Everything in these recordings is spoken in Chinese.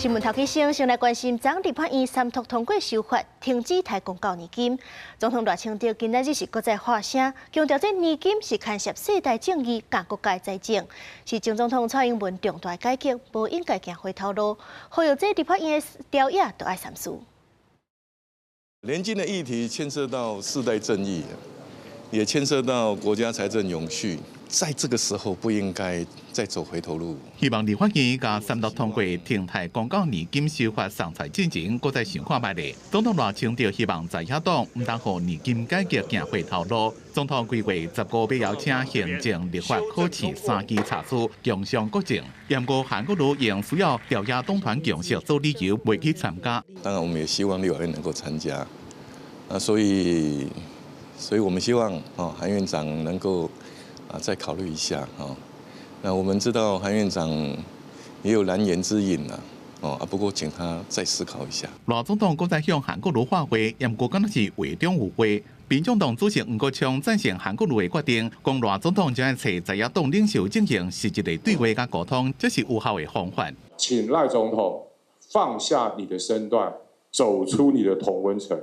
新闻头起先来关心，昨立法院三读通过修法，停止提公告年金。总统赖清德今仔日是搁再发声，强调这年金是牵涉世代正义、甲国家财政，是前总统蔡英文重大改革，无应该行回头路。呼吁这立法院的调野都爱三思。年金的议题牵涉到世代正义，也牵涉到国家财政永续。 在这个时候不应该再走回头路。希望立法院甲三读通过停台公告年金修法送出进程，搁再想看卖咧。总统赖清德希望在野党唔当互年金改革行回头路。总统规划15月邀请行政、立法考试3期查处，共商国政。严过韩国瑜仍需要调野党团共识做理由，未去参加。当然，我们也希望立法院能够参加。所以我们希望韩院长能够。 再考虑一下那我们知道韩院长也有难言之隐不过请他再思考一下。赖总统搁再向韩国瑜发会，严过敢若是话中有话。民众党主席黄国昌赞成韩国瑜的决定，讲赖总统将找在野党领袖进行实质的对话甲沟通，这是有效的方法。请赖总统放下你的身段，走出你的同温层，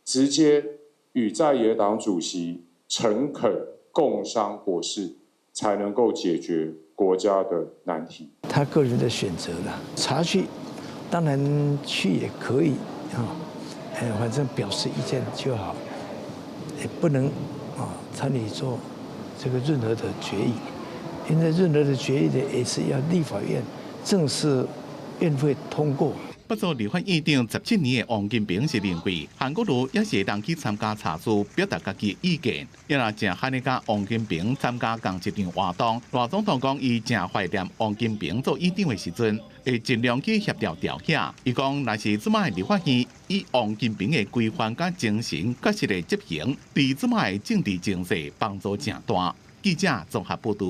直接与在野党主席诚恳。 共商国事，才能够解决国家的难题。他个人的选择了，查去，当然去也可以反正表示意见就好，也不能参与做这个任何的决议，因为任何的决议的也是要立法院正式院会通过。 不做立法院长17年的王金平是认为，韩国瑜也是会当去参加查处，表达家己意见。也若正汉尼甲王金平参加同一场活动，赖总统讲伊正怀念王金平做院长的时阵，会尽量去协调调遐。伊讲，若是即摆立法院以王金平的规范甲精神确实的执行，对即摆政治情势帮助正大。记者综合报道。